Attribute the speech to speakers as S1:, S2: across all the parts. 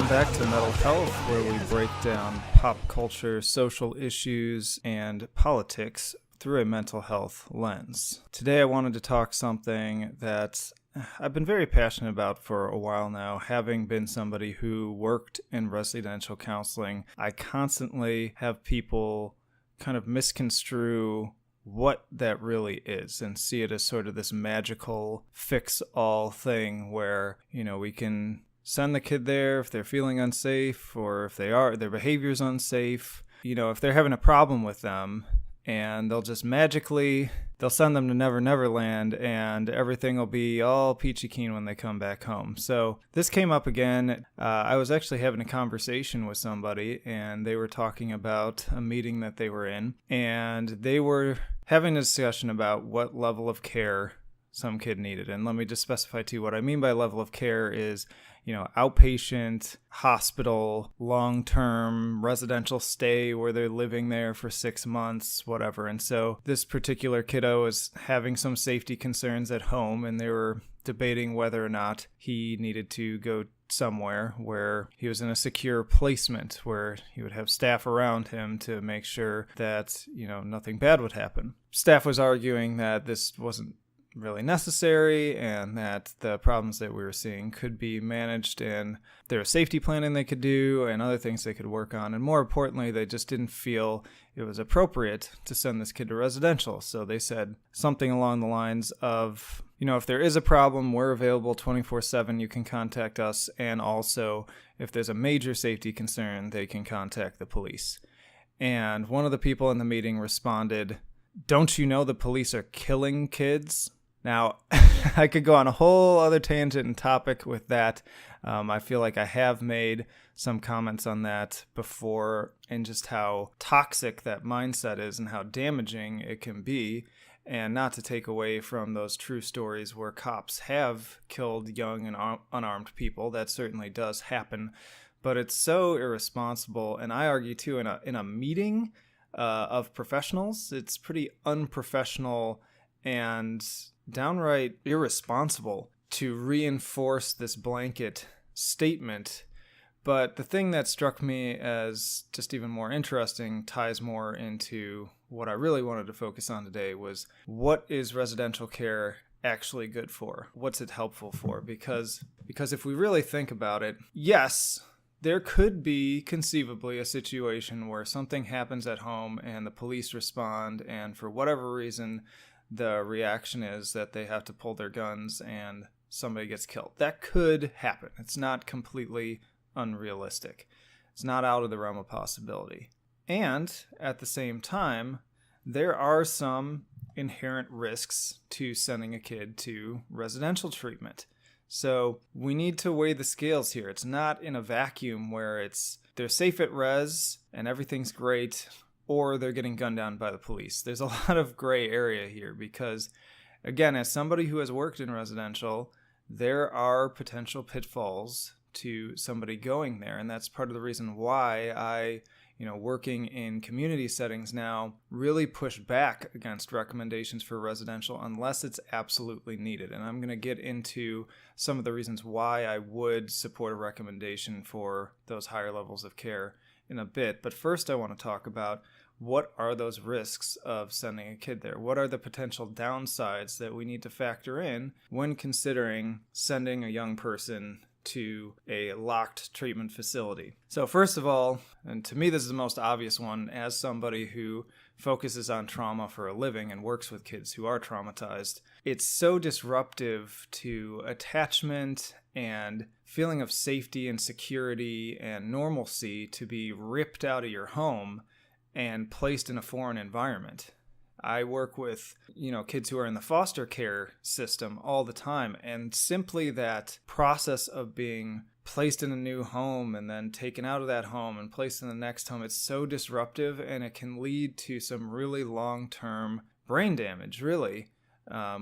S1: Welcome back to Mental Health, where we break down pop culture, social issues, and politics through a mental health lens. Today I wanted to talk something that I've been very passionate about for a while now. Having been somebody who worked in residential counseling, I constantly have people kind of misconstrue what that really is and see it as sort of this magical fix-all thing where, we can send the kid there if they're feeling unsafe or if their behavior's unsafe. If they're having a problem with them, and they'll send them to Never Never Land and everything will be all peachy keen when they come back home. So this came up again. I was actually having a conversation with somebody and they were talking about a meeting that they were in, and they were having a discussion about what level of care some kid needed. And let me just specify too, what I mean by level of care is, outpatient, hospital, long-term residential stay where they're living there for 6 months, whatever. And so this particular kiddo is having some safety concerns at home, and they were debating whether or not he needed to go somewhere where he was in a secure placement, where he would have staff around him to make sure that, nothing bad would happen. Staff was arguing that this wasn't really necessary and that the problems that we were seeing could be managed and there was safety planning they could do and other things they could work on. And more importantly, they just didn't feel it was appropriate to send this kid to residential. So they said something along the lines of, if there is a problem, we're available 24/7. You can contact us. And also, if there's a major safety concern, they can contact the police. And one of the people in the meeting responded, "Don't you know the police are killing kids?" Now, I could go on a whole other tangent and topic with that. I feel like I have made some comments on that before and just how toxic that mindset is and how damaging it can be. And not to take away from those true stories where cops have killed young and unarmed people. That certainly does happen. But it's so irresponsible. And I argue, too, in a meeting of professionals, it's pretty unprofessional and downright irresponsible to reinforce this blanket statement. But the thing that struck me as just even more interesting ties more into what I really wanted to focus on today was, what is residential care actually good for? What's it helpful for? Because if we really think about it, yes, there could be conceivably a situation where something happens at home and the police respond, and for whatever reason, the reaction is that they have to pull their guns and somebody gets killed. That could happen. It's not completely unrealistic. It's not out of the realm of possibility. And at the same time, there are some inherent risks to sending a kid to residential treatment. So we need to weigh the scales here. It's not in a vacuum where they're safe at res and everything's great, or they're getting gunned down by the police. There's a lot of gray area here because, again, as somebody who has worked in residential, there are potential pitfalls to somebody going there. And that's part of the reason why I, working in community settings now, really push back against recommendations for residential unless it's absolutely needed. And I'm going to get into some of the reasons why I would support a recommendation for those higher levels of care in a bit. But first I want to talk about, what are those risks of sending a kid there? What are the potential downsides that we need to factor in when considering sending a young person to a locked treatment facility? So first of all, and to me this is the most obvious one, as somebody who focuses on trauma for a living and works with kids who are traumatized, it's so disruptive to attachment and feeling of safety and security and normalcy to be ripped out of your home and placed in a foreign environment. I work with, kids who are in the foster care system all the time, and simply that process of being placed in a new home and then taken out of that home and placed in the next home, it's so disruptive, and it can lead to some really long-term brain damage, really,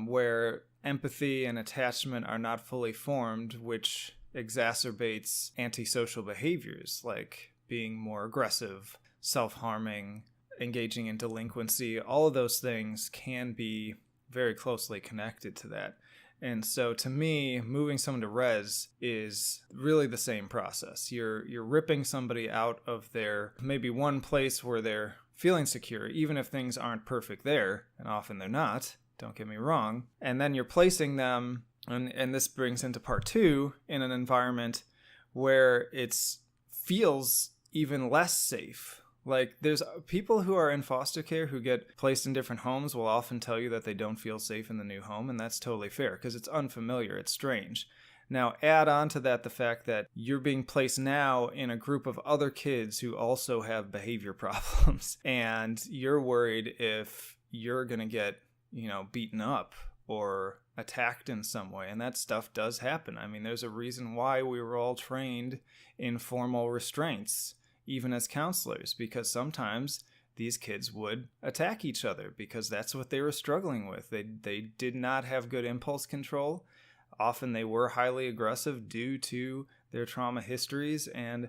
S1: where empathy and attachment are not fully formed, which exacerbates antisocial behaviors like being more aggressive, self-harming, engaging in delinquency. All of those things can be very closely connected to that. And so to me, moving someone to res is really the same process. You're ripping somebody out of their maybe one place where they're feeling secure, even if things aren't perfect there, and often they're not, don't get me wrong. And then you're placing them, and this brings into part 2, in an environment where it feels even less safe. Like, there's people who are in foster care who get placed in different homes will often tell you that they don't feel safe in the new home, and that's totally fair because it's unfamiliar, it's strange. Now, add on to that the fact that you're being placed now in a group of other kids who also have behavior problems, and you're worried if you're going to get, beaten up or attacked in some way, and that stuff does happen. I mean, there's a reason why we were all trained in formal restraints, even as counselors, because sometimes these kids would attack each other because that's what they were struggling with. They did not have good impulse control. Often they were highly aggressive due to their trauma histories, and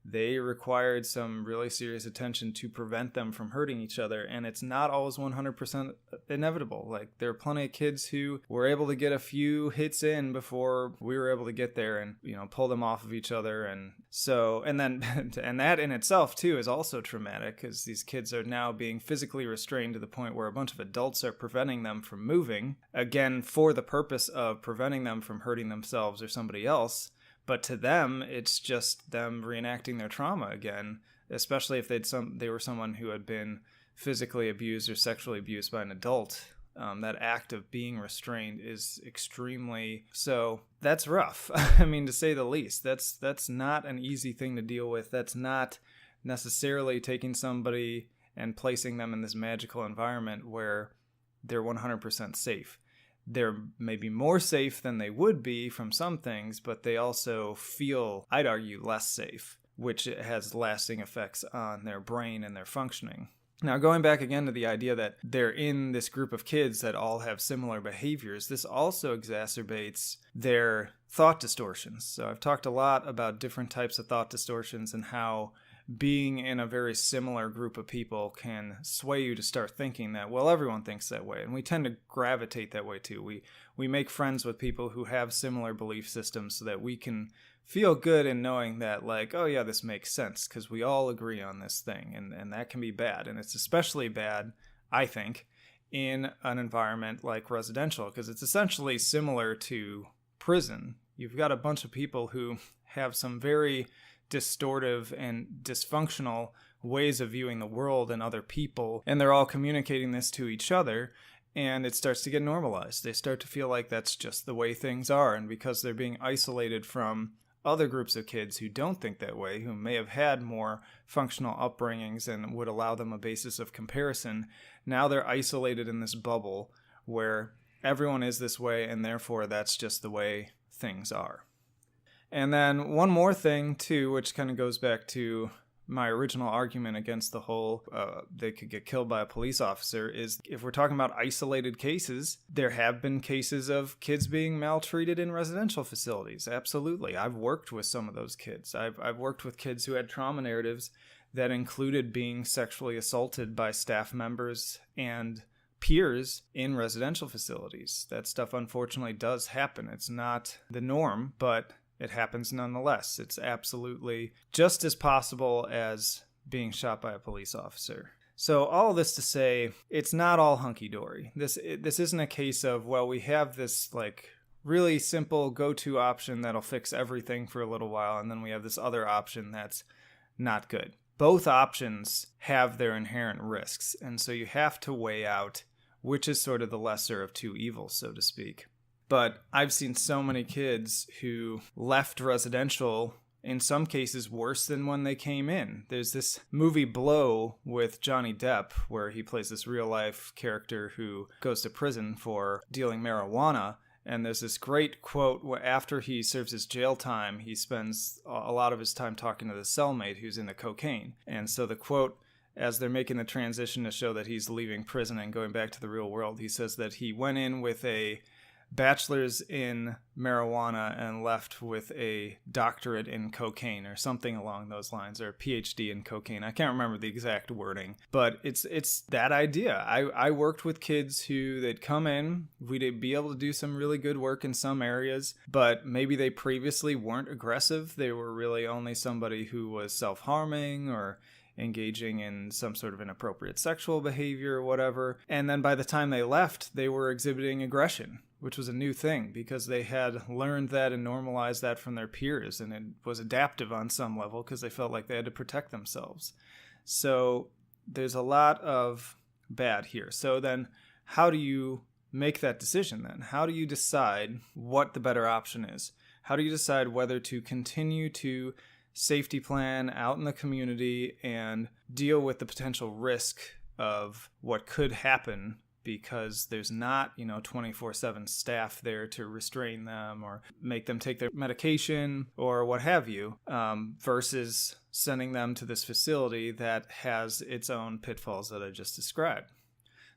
S1: they required some really serious attention to prevent them from hurting each other. And it's not always 100% inevitable. Like, there are plenty of kids who were able to get a few hits in before we were able to get there and, pull them off of each other. And so, and that in itself too is also traumatic because these kids are now being physically restrained to the point where a bunch of adults are preventing them from moving, again, for the purpose of preventing them from hurting themselves or somebody else. But to them, it's just them reenacting their trauma again, especially if they were someone who had been physically abused or sexually abused by an adult. That act of being restrained is extremely... So that's rough. I mean, to say the least. That's not an easy thing to deal with. That's not necessarily taking somebody and placing them in this magical environment where they're 100% safe. They're maybe more safe than they would be from some things, but they also feel, I'd argue, less safe, which has lasting effects on their brain and their functioning. Now, going back again to the idea that they're in this group of kids that all have similar behaviors, this also exacerbates their thought distortions. So I've talked a lot about different types of thought distortions and how being in a very similar group of people can sway you to start thinking that, well, everyone thinks that way. And we tend to gravitate that way too. We make friends with people who have similar belief systems so that we can feel good in knowing that, like, oh yeah, this makes sense because we all agree on this thing. And that can be bad. And it's especially bad, I think, in an environment like residential because it's essentially similar to prison. You've got a bunch of people who have some very distortive and dysfunctional ways of viewing the world and other people, and they're all communicating this to each other, and it starts to get normalized. They start to feel like that's just the way things are, and because they're being isolated from other groups of kids who don't think that way, who may have had more functional upbringings and would allow them a basis of comparison, now they're isolated in this bubble where everyone is this way, and therefore that's just the way things are. And then one more thing, too, which kind of goes back to my original argument against the whole they could get killed by a police officer, is if we're talking about isolated cases, there have been cases of kids being maltreated in residential facilities. Absolutely. I've worked with some of those kids. I've worked with kids who had trauma narratives that included being sexually assaulted by staff members and peers in residential facilities. That stuff, unfortunately, does happen. It's not the norm, but it happens nonetheless. It's absolutely just as possible as being shot by a police officer. So all of this to say, it's not all hunky-dory. This isn't a case of, well, we have this like really simple go-to option that'll fix everything for a little while, and then we have this other option that's not good. Both options have their inherent risks, and so you have to weigh out which is sort of the lesser of two evils, so to speak. But I've seen so many kids who left residential, in some cases worse than when they came in. There's this movie Blow with Johnny Depp, where he plays this real-life character who goes to prison for dealing marijuana. And there's this great quote where after he serves his jail time, he spends a lot of his time talking to the cellmate who's into cocaine. And so the quote, as they're making the transition to show that he's leaving prison and going back to the real world, he says that he went in with a bachelor's in marijuana and left with a doctorate in cocaine or something along those lines, or a PhD in cocaine. I can't remember the exact wording, but it's that idea. I worked with kids who they'd come in, we'd be able to do some really good work in some areas, but maybe they previously weren't aggressive. They were really only somebody who was self-harming or engaging in some sort of inappropriate sexual behavior or whatever. And then by the time they left, they were exhibiting aggression, which was a new thing because they had learned that and normalized that from their peers. And it was adaptive on some level because they felt like they had to protect themselves. So there's a lot of bad here. So then how do you make that decision then? How do you decide what the better option is? How do you decide whether to continue to safety plan out in the community and deal with the potential risk of what could happen because there's not, 24/7 staff there to restrain them or make them take their medication or what have you, versus sending them to this facility that has its own pitfalls that I just described.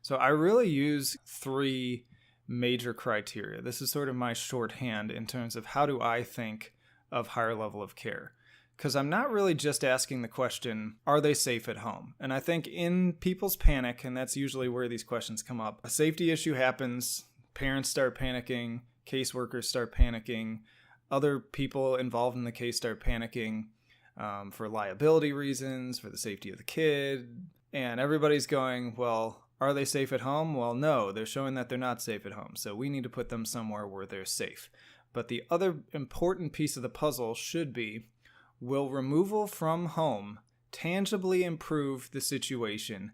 S1: So I really use 3 major criteria. This is sort of my shorthand in terms of how do I think of higher level of care. Because I'm not really just asking the question, are they safe at home? And I think in people's panic, and that's usually where these questions come up, a safety issue happens, parents start panicking, caseworkers start panicking, other people involved in the case start panicking for liability reasons, for the safety of the kid, and everybody's going, well, are they safe at home? Well, no, they're showing that they're not safe at home, so we need to put them somewhere where they're safe. But the other important piece of the puzzle should be, will removal from home tangibly improve the situation,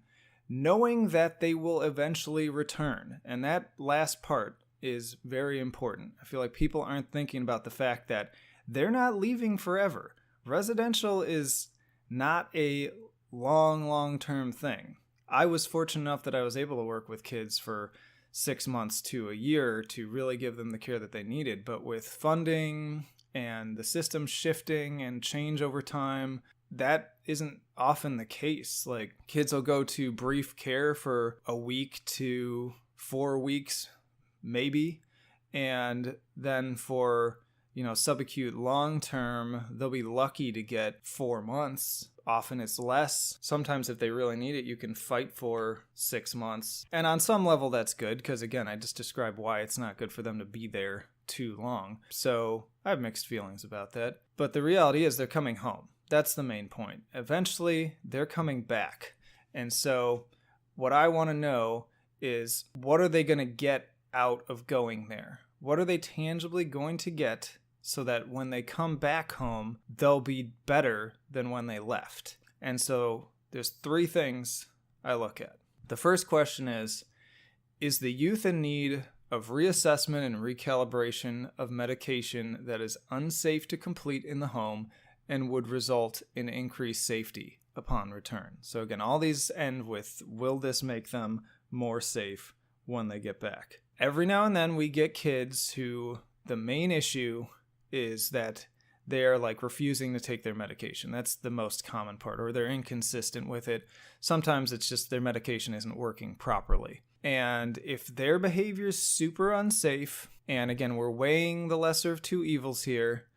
S1: knowing that they will eventually return? And that last part is very important. I feel like people aren't thinking about the fact that they're not leaving forever. Residential is not a long-term thing. I was fortunate enough that I was able to work with kids for 6 months to a year to really give them the care that they needed. But with funding and the system shifting and change over time, that isn't often the case. Like, kids will go to brief care for a week to 4 weeks, maybe. And then for, subacute long term, they'll be lucky to get 4 months. Often it's less. Sometimes if they really need it, you can fight for 6 months. And on some level, that's good because, again, I just described why it's not good for them to be there too long. So I have mixed feelings about that. But the reality is they're coming home. That's the main point. Eventually, they're coming back. And so what I want to know is, what are they going to get out of going there? What are they tangibly going to get so that when they come back home, they'll be better than when they left? And so there's 3 things I look at. The first question is the youth in need of reassessment and recalibration of medication that is unsafe to complete in the home and would result in increased safety upon return? So again, all these end with, will this make them more safe when they get back? Every now and then we get kids who the main issue is that they're refusing to take their medication. That's the most common part, or they're inconsistent with it. Sometimes it's just their medication isn't working properly. And if their behavior is super unsafe, and again, we're weighing the lesser of 2 evils here,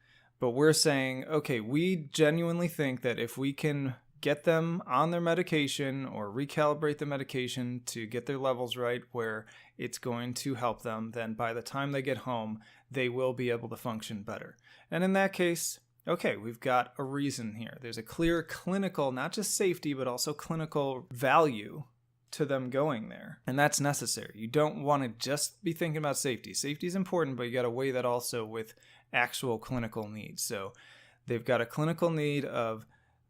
S1: but we're saying, okay, we genuinely think that if we can get them on their medication or recalibrate the medication to get their levels right where it's going to help them, then by the time they get home, they will be able to function better. And in that case, okay, we've got a reason here. There's a clear clinical, not just safety, but also clinical value to them going there. And that's necessary. You don't want to just be thinking about safety. Safety is important, but you got to weigh that also with actual clinical needs. So they've got a clinical need of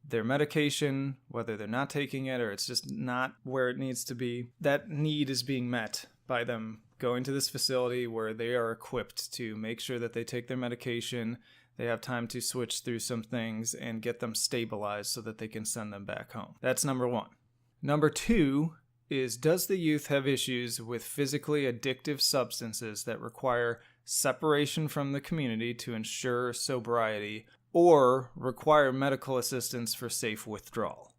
S1: their medication, whether they're not taking it or it's just not where it needs to be. That need is being met by them going to this facility where they are equipped to make sure that they take their medication, they have time to switch through some things and get them stabilized so that they can send them back home. That's number 1. Number 2 is, does the youth have issues with physically addictive substances that require separation from the community to ensure sobriety or require medical assistance for safe withdrawal?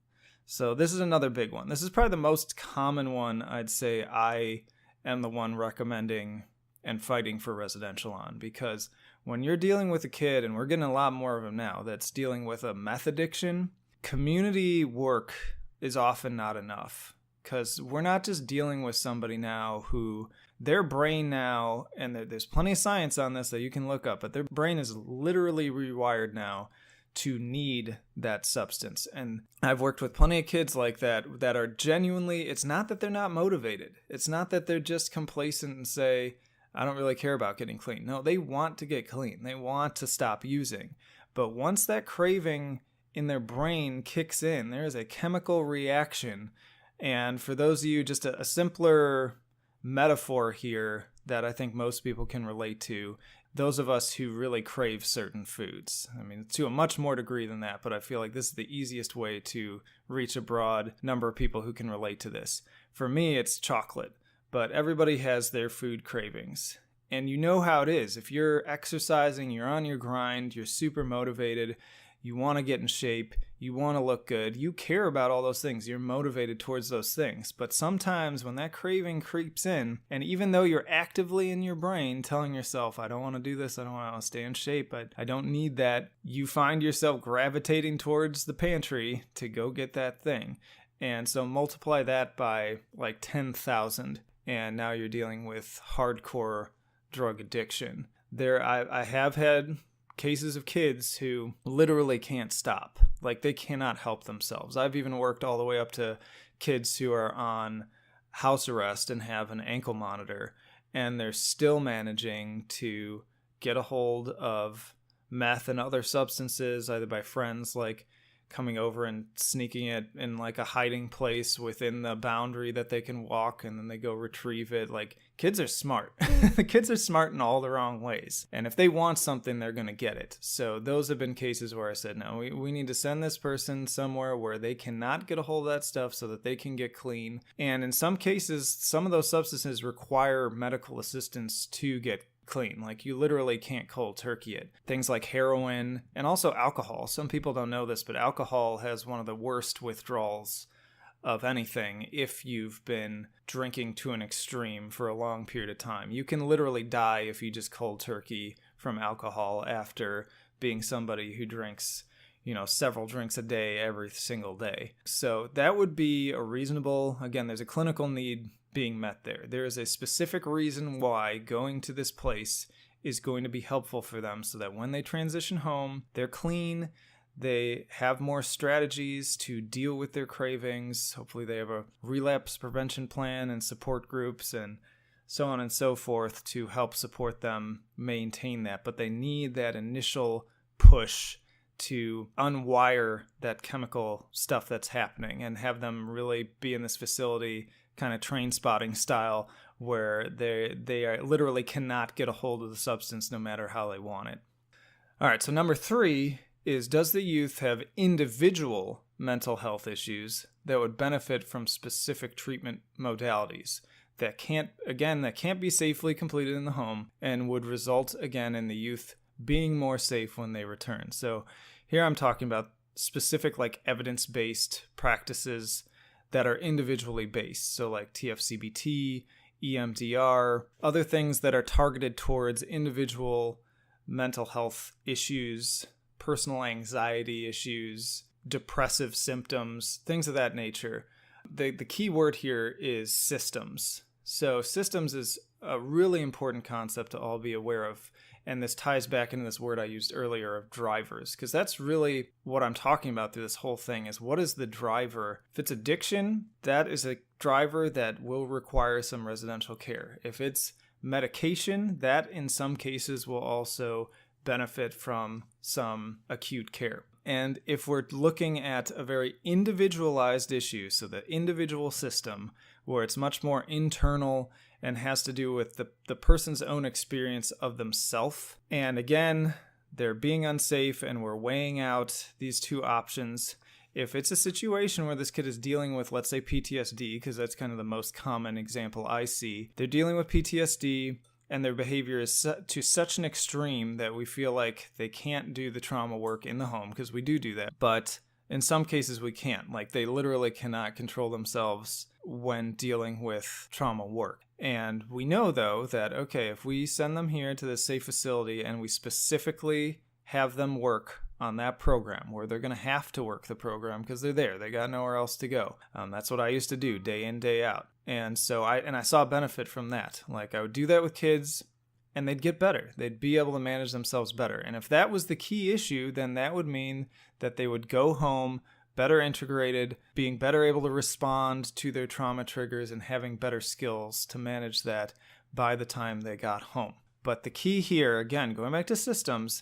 S1: So this is another big one. This is probably the most common one I'd say I am the one recommending and fighting for residential on, because when you're dealing with a kid, and we're getting a lot more of them now, that's dealing with a meth addiction, community work is often not enough, because we're not just dealing with somebody now who their brain now, and there's plenty of science on this that you can look up, but their brain is literally rewired now to need that substance. And I've worked with plenty of kids like that are genuinely, it's not that they're not motivated. It's not that they're just complacent and say, I don't really care about getting clean. No, they want to get clean. They want to stop using. But once that craving in their brain kicks in, there is a chemical reaction. And for those of you, just a simpler metaphor here that I think most people can relate to, those of us who really crave certain foods. I mean, to a much more degree than that, but I feel like this is the easiest way to reach a broad number of people who can relate to this. For me, it's chocolate, but everybody has their food cravings. And you know how it is. If you're exercising, you're on your grind, you're super motivated, you want to get in shape, you want to look good, you care about all those things, you're motivated towards those things. But sometimes when that craving creeps in, and even though you're actively in your brain telling yourself, I don't want to do this, I don't want to stay in shape, I don't need that, you find yourself gravitating towards the pantry to go get that thing. And so multiply that by like 10,000, and now you're dealing with hardcore drug addiction. I have had cases of kids who literally can't stop. Like, they cannot help themselves. I've even worked all the way up to kids who are on house arrest and have an ankle monitor, and they're still managing to get a hold of meth and other substances, either by friends, like coming over and sneaking it in like a hiding place within the boundary that they can walk, and then they go retrieve it. Like, kids are smart. The kids are smart in all the wrong ways. And if they want something, they're going to get it. So those have been cases where I said, no, we need to send this person somewhere where they cannot get a hold of that stuff so that they can get clean. And in some cases, some of those substances require medical assistance to get clean. Like, you literally can't cold turkey it. Things like heroin and also alcohol. Some people don't know this, but alcohol has one of the worst withdrawals of anything if you've been drinking to an extreme for a long period of time. You can literally die if you just cold turkey from alcohol after being somebody who drinks, several drinks a day every single day. So that would be a reasonable, again, there's a clinical need being met there. There is a specific reason why going to this place is going to be helpful for them, so that when they transition home, they're clean, they have more strategies to deal with their cravings. Hopefully they have a relapse prevention plan and support groups and so on and so forth to help support them maintain that. But they need that initial push to unwire that chemical stuff that's happening and have them really be in this facility, kind of train spotting style, where they are literally cannot get a hold of the substance no matter how they want it. All right, so number 3 is, does the youth have individual mental health issues that would benefit from specific treatment modalities that can't be safely completed in the home and would result again in the youth being more safe when they return? So here I'm talking about specific, like, evidence-based practices that are individually based. So like TFCBT, EMDR, other things that are targeted towards individual mental health issues, personal anxiety issues, depressive symptoms, things of that nature. The key word here is systems. So systems is a really important concept to all be aware of. And this ties back into this word I used earlier of drivers, because that's really what I'm talking about through this whole thing is, what is the driver? If it's addiction, that is a driver that will require some residential care. If it's medication, that in some cases will also benefit from some acute care. And if we're looking at a very individualized issue, so the individual system, where it's much more internal and has to do with the person's own experience of themselves, and again, they're being unsafe and we're weighing out these two options. If it's a situation where this kid is dealing with, let's say, PTSD, because that's kind of the most common example I see, they're dealing with PTSD, and their behavior is to such an extreme that we feel like they can't do the trauma work in the home, because we do that. But in some cases we can't. Like, they literally cannot control themselves when dealing with trauma work. And we know, though, that, okay, if we send them here to this safe facility and we specifically have them work on that program where they're going to have to work the program because they're there, they got nowhere else to go. That's what I used to do day in, day out. And so I saw benefit from that. Like, I would do that with kids and they'd get better. They'd be able to manage themselves better. And if that was the key issue, then that would mean that they would go home better integrated, being better able to respond to their trauma triggers and having better skills to manage that by the time they got home. But the key here, again, going back to systems,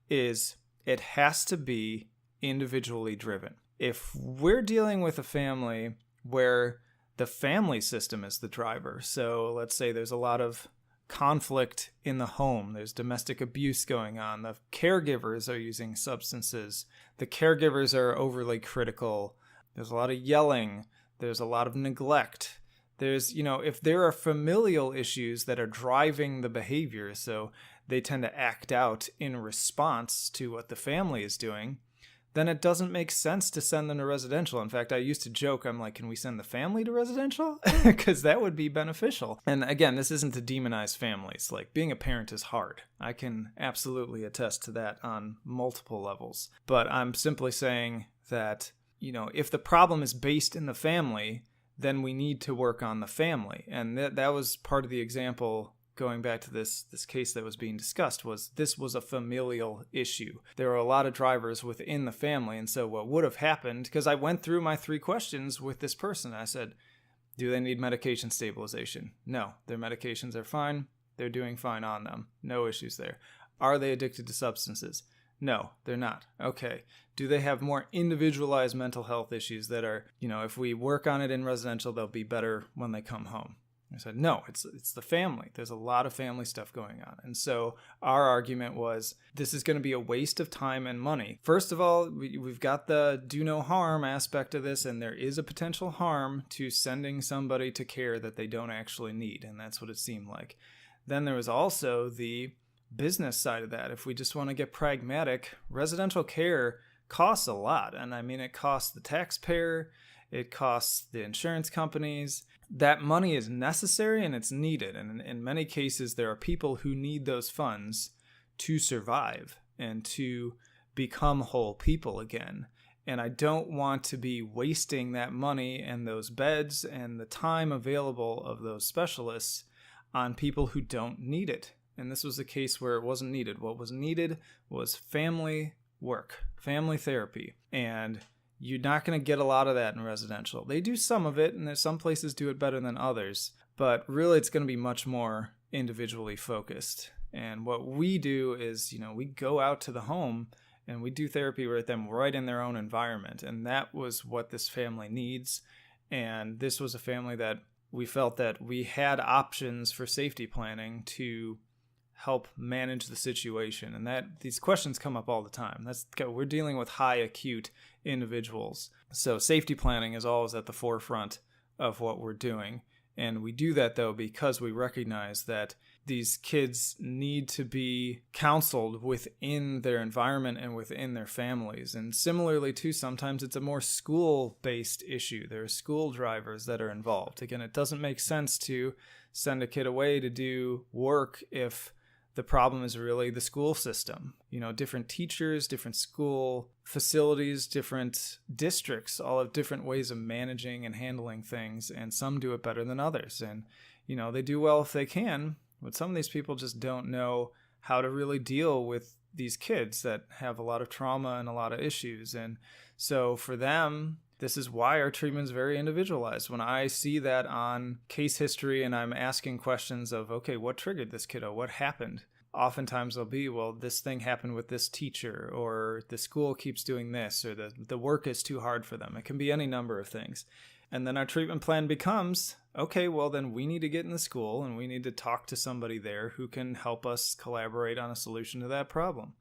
S1: is it has to be individually driven. If we're dealing with a family where the family system is the driver, so let's say there's a lot of conflict in the home, there's domestic abuse going on, the caregivers are using substances, the caregivers are overly critical, there's a lot of yelling, there's a lot of neglect, there's, if there are familial issues that are driving the behavior, so they tend to act out in response to what the family is doing, then it doesn't make sense to send them to residential. In fact, I used to joke, I'm like, can we send the family to residential? Because that would be beneficial. And again, this isn't to demonize families. Like, being a parent is hard. I can absolutely attest to that on multiple levels. But I'm simply saying that, if the problem is based in the family, then we need to work on the family. And that was part of the example going back to this case that was being discussed, was this was a familial issue. There were a lot of drivers within the family, and so what would have happened, because I went through my 3 questions with this person, I said, do they need medication stabilization? No, their medications are fine. They're doing fine on them. No issues there. Are they addicted to substances? No, they're not. Okay. Do they have more individualized mental health issues that are, if we work on it in residential, they'll be better when they come home? I said, no, it's the family. There's a lot of family stuff going on. And so our argument was, this is going to be a waste of time and money. First of all, we've got the do no harm aspect of this, and there is a potential harm to sending somebody to care that they don't actually need. And that's what it seemed like. Then there was also the business side of that. If we just want to get pragmatic, residential care costs a lot. And I mean, it costs the taxpayer, it costs the insurance companies. That money is necessary and it's needed. And in many cases, there are people who need those funds to survive and to become whole people again. And I don't want to be wasting that money and those beds and the time available of those specialists on people who don't need it. And this was a case where it wasn't needed. What was needed was family work, family therapy. And you're not going to get a lot of that in residential. They do some of it, and there's some places do it better than others. But really, it's going to be much more individually focused. And what we do is, we go out to the home and we do therapy with them right in their own environment. And that was what this family needs. And this was a family that we felt that we had options for safety planning to help manage the situation. And that these questions come up all the time. We're dealing with high acute individuals. So safety planning is always at the forefront of what we're doing. And we do that, though, because we recognize that these kids need to be counseled within their environment and within their families. And similarly, too, sometimes it's a more school-based issue. There are school drivers that are involved. Again, it doesn't make sense to send a kid away to do work if the problem is really the school system. Different teachers, different school facilities, different districts, all have different ways of managing and handling things, and some do it better than others. And, they do well if they can, but some of these people just don't know how to really deal with these kids that have a lot of trauma and a lot of issues. And so for them, this is why our treatment is very individualized. When I see that on case history and I'm asking questions of, okay, what triggered this kiddo? What happened? Oftentimes they'll be, well, this thing happened with this teacher, or the school keeps doing this, or the work is too hard for them. It can be any number of things. And then our treatment plan becomes, okay, well, then we need to get in the school and we need to talk to somebody there who can help us collaborate on a solution to that problem.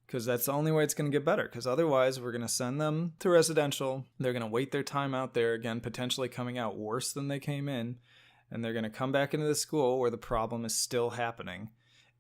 S1: Because that's the only way it's going to get better. Because otherwise, we're going to send them to residential. They're going to wait their time out there, again, potentially coming out worse than they came in. And they're going to come back into the school where the problem is still happening.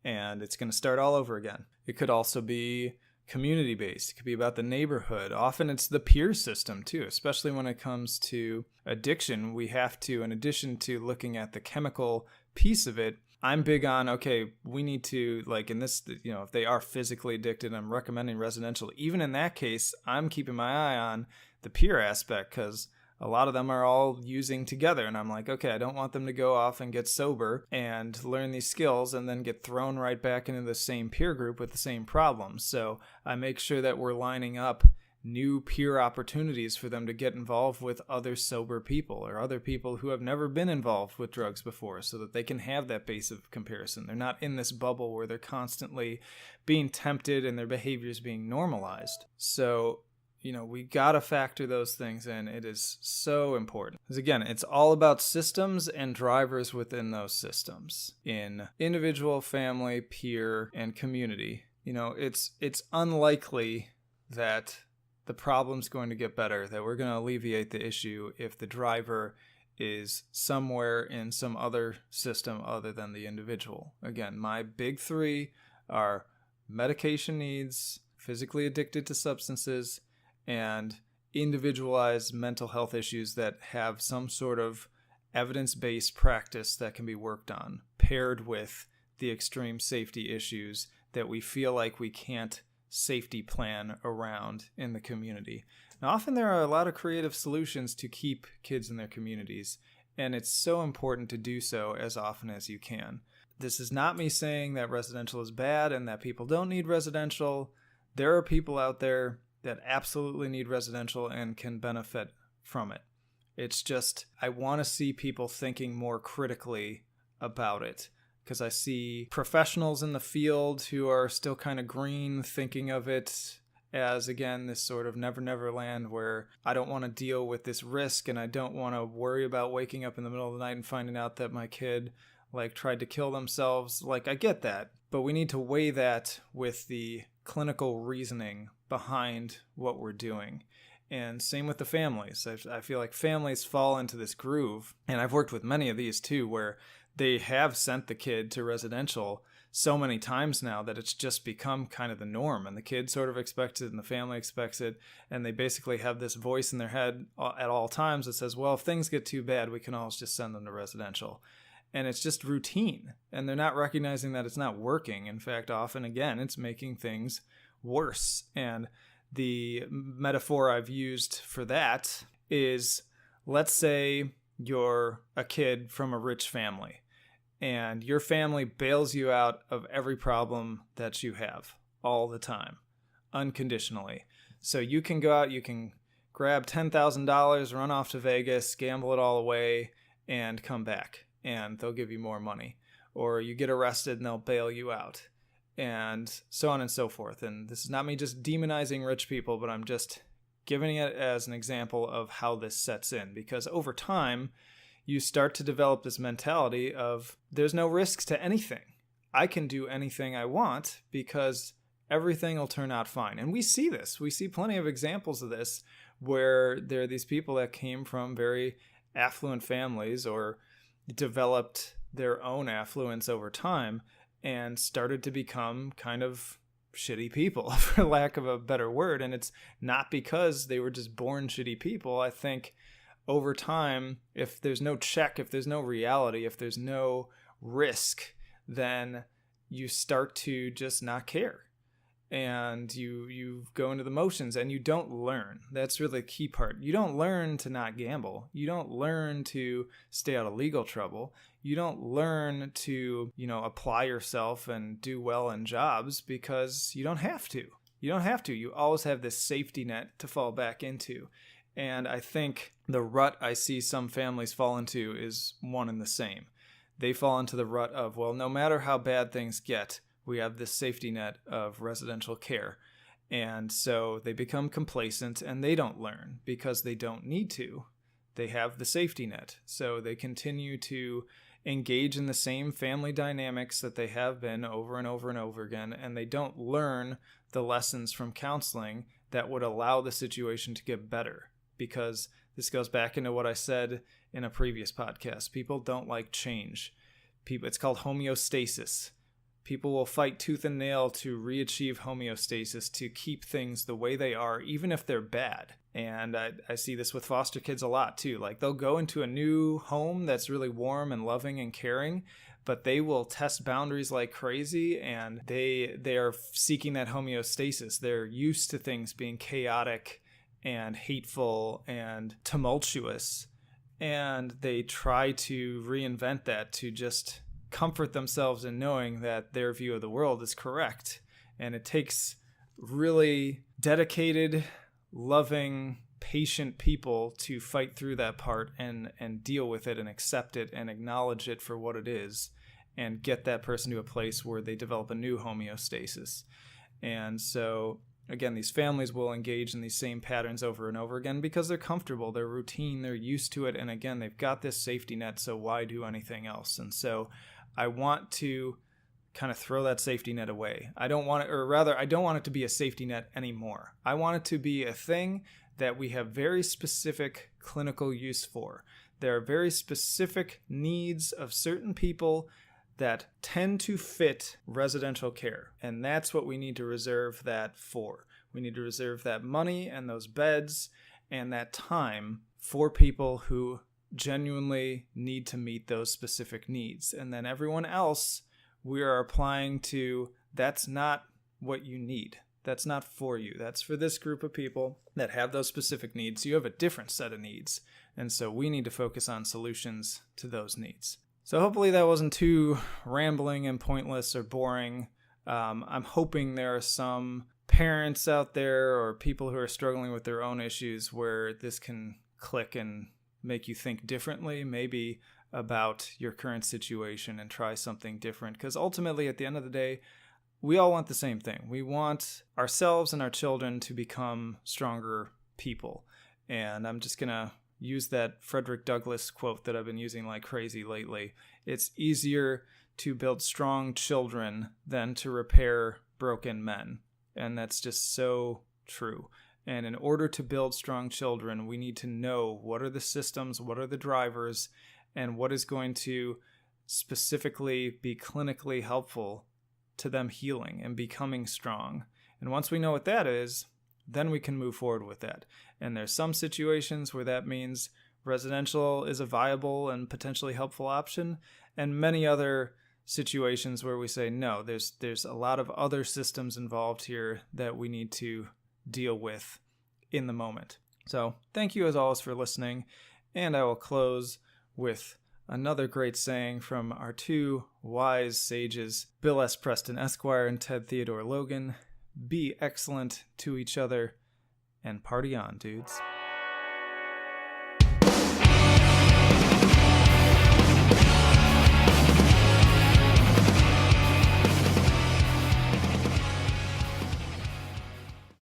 S1: And it's going to start all over again. It could also be community-based. It could be about the neighborhood. Often it's the peer system too, especially when it comes to addiction. We have to, in addition to looking at the chemical piece of it, I'm big on, okay, we need to, like in this, if they are physically addicted, I'm recommending residential. Even in that case, I'm keeping my eye on the peer aspect, because a lot of them are all using together. And I'm like, okay, I don't want them to go off and get sober and learn these skills and then get thrown right back into the same peer group with the same problems. So I make sure that we're lining up new peer opportunities for them to get involved with other sober people or other people who have never been involved with drugs before, so that they can have that base of comparison. They're not in this bubble where they're constantly being tempted and their behaviors being normalized. So we got to factor those things in. It is so important. Because again, it's all about systems and drivers within those systems in individual, family, peer, and community. It's unlikely that the problem's going to get better, that we're going to alleviate the issue if the driver is somewhere in some other system other than the individual. Again, my big three are medication needs, physically addicted to substances, and individualized mental health issues that have some sort of evidence-based practice that can be worked on, paired with the extreme safety issues that we feel like we can't safety plan around in the community. Now, often there are a lot of creative solutions to keep kids in their communities, and it's so important to do so as often as you can. This is not me saying that residential is bad and that people don't need residential. There are people out there that absolutely need residential and can benefit from it. It's just, I want to see people thinking more critically about it, because I see professionals in the field who are still kind of green, thinking of it as, again, this sort of never land where I don't want to deal with this risk and I don't want to worry about waking up in the middle of the night and finding out that my kid tried to kill themselves. I get that, but we need to weigh that with the clinical reasoning behind what we're doing. And same with the families. I feel like families fall into this groove, and I've worked with many of these too, where they have sent the kid to residential so many times now that it's just become kind of the norm, and the kid sort of expects it and the family expects it, and they basically have this voice in their head at all times that says, well, if things get too bad, we can always just send them to residential. And it's just routine, and they're not recognizing that it's not working. In fact, often, again, it's making things worse. And the metaphor I've used for that is, let's say you're a kid from a rich family, and your family bails you out of every problem that you have all the time, unconditionally. So you can go out, you can grab $10,000, run off to Vegas, gamble it all away, and come back, and they'll give you more money. Or you get arrested and they'll bail you out, and so on and so forth. And this is not me just demonizing rich people, but I'm just giving it as an example of how this sets in, because over time, you start to develop this mentality of there's no risks to anything. I can do anything I want because everything will turn out fine. And we see this. We see plenty of examples of this where there are these people that came from very affluent families or developed their own affluence over time and started to become kind of shitty people, for lack of a better word. And it's not because they were just born shitty people. I think over time, if there's no check, if there's no reality, if there's no risk, then you start to just not care. And you go into the motions and you don't learn. That's really the key part. You don't learn to not gamble. You don't learn to stay out of legal trouble. You don't learn to, apply yourself and do well in jobs because you don't have to. You don't have to. You always have this safety net to fall back into. And I think the rut I see some families fall into is one and the same. They fall into the rut of, well, no matter how bad things get, we have this safety net of residential care. And so they become complacent and they don't learn because they don't need to. They have the safety net. So they continue to engage in the same family dynamics that they have been over and over and over again. And they don't learn the lessons from counseling that would allow the situation to get better. Because this goes back into what I said in a previous podcast. People don't like change. It's called homeostasis. People will fight tooth and nail to re-achieve homeostasis, to keep things the way they are, even if they're bad. And I see this with foster kids a lot too. Like, they'll go into a new home that's really warm and loving and caring, but they will test boundaries like crazy, and they are seeking that homeostasis. They're used to things being chaotic and hateful and tumultuous, and they try to reinvent that to just comfort themselves in knowing that their view of the world is correct. And it takes really dedicated, loving, patient people to fight through that part and deal with it and accept it and acknowledge it for what it is, and get that person to a place where they develop a new homeostasis. And so again, these families will engage in these same patterns over and over again because they're comfortable, they're routine, they're used to it, and again, they've got this safety net, so why do anything else? And so I want to kind of throw that safety net away. I don't want it, or rather, I don't want it to be a safety net anymore. I want it to be a thing that we have very specific clinical use for. There are very specific needs of certain people that tend to fit residential care, and that's what we need to reserve that for. We need to reserve that money and those beds and that time for people who genuinely need to meet those specific needs. And then everyone else, we are applying to, that's not what you need. That's not for you. That's for this group of people that have those specific needs. You have a different set of needs. And so we need to focus on solutions to those needs. So hopefully that wasn't too rambling and pointless or boring. I'm hoping there are some parents out there or people who are struggling with their own issues where this can click and make you think differently, maybe about your current situation, and try something different. Because ultimately, at the end of the day, we all want the same thing. We want ourselves and our children to become stronger people. And I'm just going to use that Frederick Douglass quote that I've been using like crazy lately. It's easier to build strong children than to repair broken men. And that's just so true. And in order to build strong children, we need to know what are the systems, what are the drivers, and what is going to specifically be clinically helpful to them healing and becoming strong. And once we know what that is, then we can move forward with that. And there's some situations where that means residential is a viable and potentially helpful option, and many other situations where we say, no, there's a lot of other systems involved here that we need to deal with in the moment. So thank you as always for listening, and I will close with another great saying from our two wise sages, Bill S. Preston Esquire and Ted Theodore Logan. Be excellent to each other and party on, dudes.